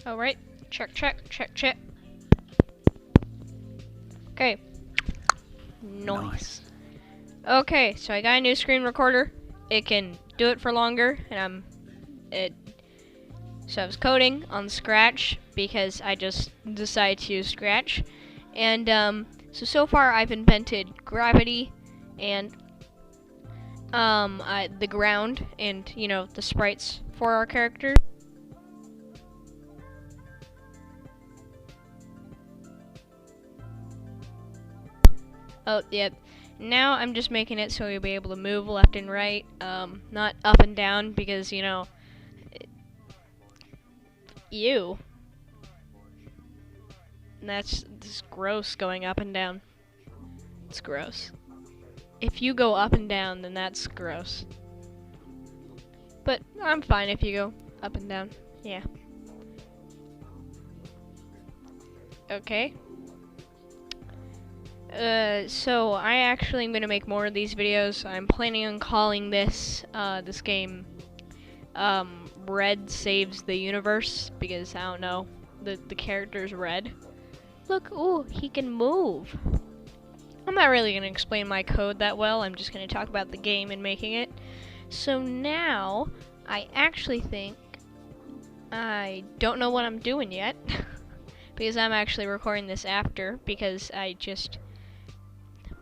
Alright, check. Okay. Nice. Okay, so I got a new screen recorder. It can do it for longer, and so I was coding on Scratch because I just decided to use Scratch. And so far I've invented gravity and the ground and, the sprites for our characters. Oh, yep. Now I'm just making it so you'll be able to move left and right, not up and down because, that's gross going up and down. It's gross. If you go up and down, then that's gross. But I'm fine if you go up and down. Yeah. Okay. So I actually am gonna make more of these videos. I'm planning on calling this game Red Saves the Universe because I don't know, the character's red. Look, ooh, he can move. I'm not really gonna explain my code that well. I'm just gonna talk about the game and making it. So now I actually think I don't know what I'm doing yet because I'm actually recording this after because I just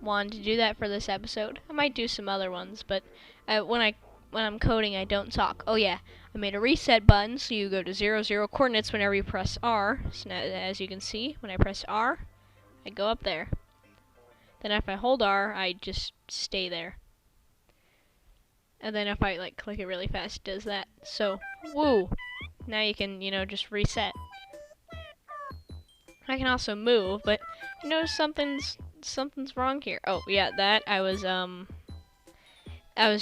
wanted to do that for this episode. I might do some other ones, but when I'm coding, I don't talk. Oh yeah, I made a reset button, so you go to 0, 0 coordinates whenever you press R. So now, as you can see, when I press R, I go up there. Then if I hold R, I just stay there. And then if I click it really fast, it does that. So, woo! Now you can, just reset. I can also move, but you notice something's wrong here. Oh yeah, that I was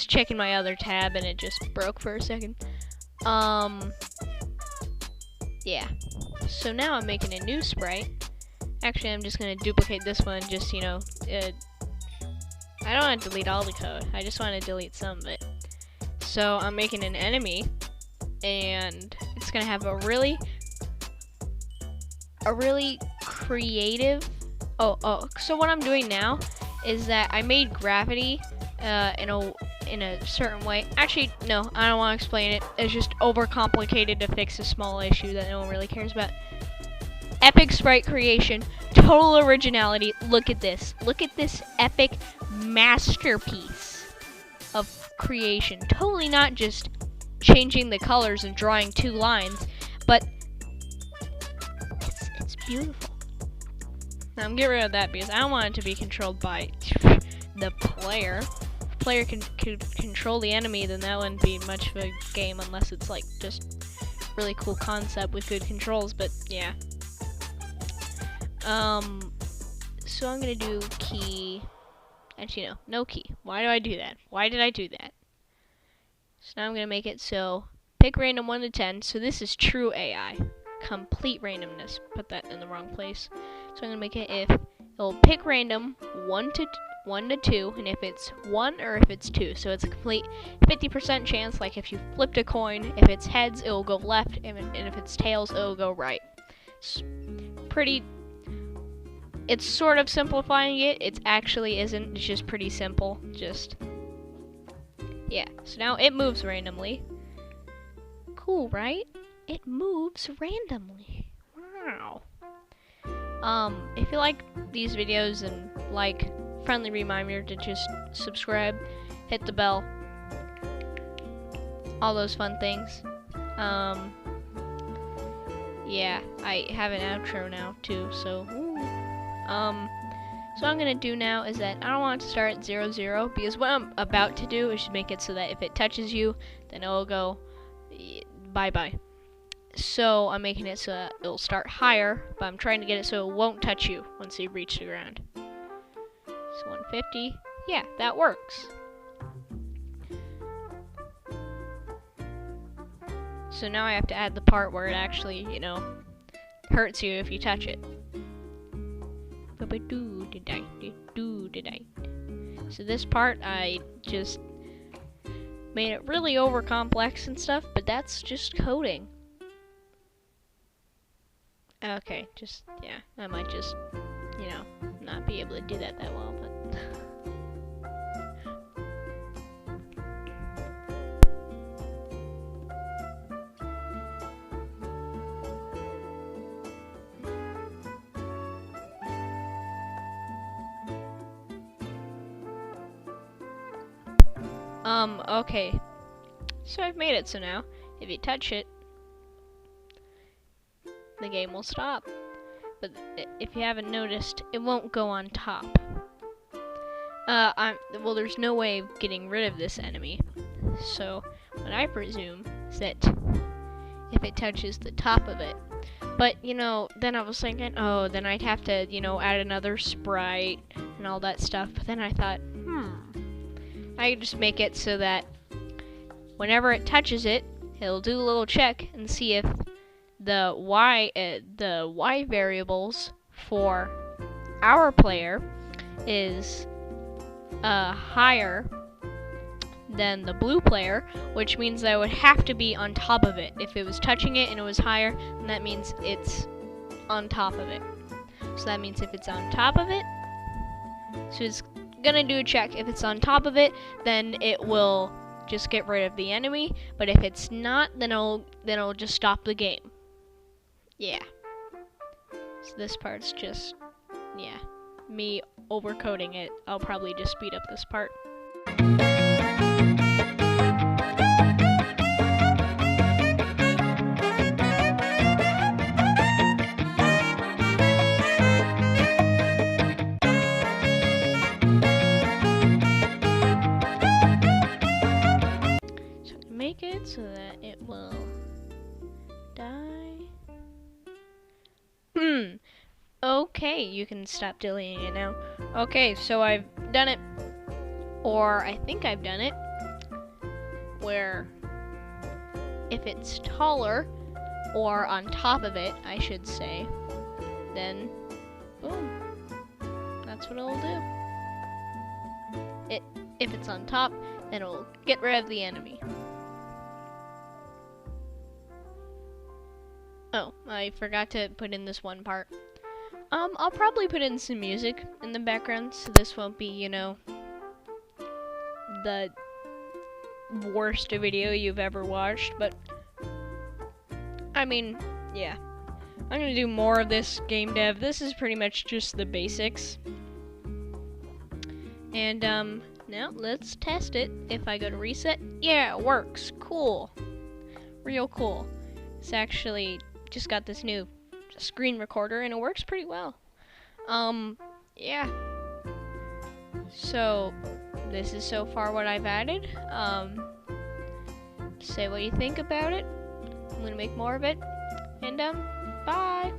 checking my other tab and it just broke for a second. Yeah. So now I'm making a new sprite. Actually, I'm just gonna duplicate this one. Just I don't want to delete all the code. I just want to delete some of it. So I'm making an enemy, and it's gonna have a really creative. So what I'm doing now is that I made gravity in a certain way. Actually, no, I don't want to explain it. It's just overcomplicated to fix a small issue that no one really cares about. Epic sprite creation, total originality. Look at this. Look at this epic masterpiece of creation. Totally not just changing the colors and drawing 2 lines, but it's beautiful. Now I'm getting rid of that because I don't want it to be controlled by the player. If the player can control the enemy, then that wouldn't be much of a game unless it's just really cool concept with good controls. But yeah. So I'm gonna do key. Actually, no key. Why do I do that? Why did I do that? So now I'm gonna make it so pick random 1 to 10. So this is true AI. Complete randomness. Put that in the wrong place. So I'm gonna make it if it'll pick random 1 to 2, and if it's 1 or if it's 2. So it's a complete 50% chance. Like if you flipped a coin, if it's heads, it'll go left, and if it's tails, it'll go right. It's sort of simplifying it. It actually isn't. It's just pretty simple. Yeah. So now it moves randomly. Cool, right? It moves randomly. Wow. If you like these videos and friendly reminder to just subscribe, hit the bell, all those fun things. Yeah, I have an outro now too, so so what I'm gonna do now is that I don't want it to start at 0, 0 because what I'm about to do is just make it so that if it touches you, then it'll go bye-bye. So I'm making it so that it'll start higher, but I'm trying to get it so it won't touch you once you reach the ground. So 150, yeah, that works. So now I have to add the part where it actually, hurts you if you touch it. So this part, I just made it really over complex and stuff, but that's just coding. Okay, just, yeah, I might just, you know, not be able to do that well, but... Okay. So I've made it so now, if you touch it, the game will stop. But if you haven't noticed, it won't go on top. Well, there's no way of getting rid of this enemy. So, what I presume is that if it touches the top of it. But, you know, then I was thinking, oh, then I'd have to, you know, add another sprite and all that stuff. But then I thought, I could just make it so that whenever it touches it, it'll do a little check and see if the Y variables for our player is higher than the blue player, which means that it would have to be on top of it. If it was touching it and it was higher, then that means it's on top of it. So that means if it's on top of it, so it's gonna do a check. If it's on top of it, then it will just get rid of the enemy. But if it's not, then it'll just stop the game. Yeah. So this part's just, yeah, me overcoding it. I'll probably just speed up this part. So make it so that it will die. Okay, you can stop deleting it now. Okay, so I've done it, or I think I've done it, where if it's taller, or on top of it, I should say, then, boom, that's what it'll do. If it's on top, then it'll get rid of the enemy. Oh, I forgot to put in this one part. I'll probably put in some music in the background, so this won't be, you know, the worst video you've ever watched, but, I mean, yeah. I'm gonna do more of this game dev. This is pretty much just the basics. And, now let's test it. If I go to reset, yeah, it works. Cool. Real cool. It's actually just got this new screen recorder and it works pretty well. Yeah. So this is so far what I've added. Say what you think about it. I'm gonna make more of it. And bye.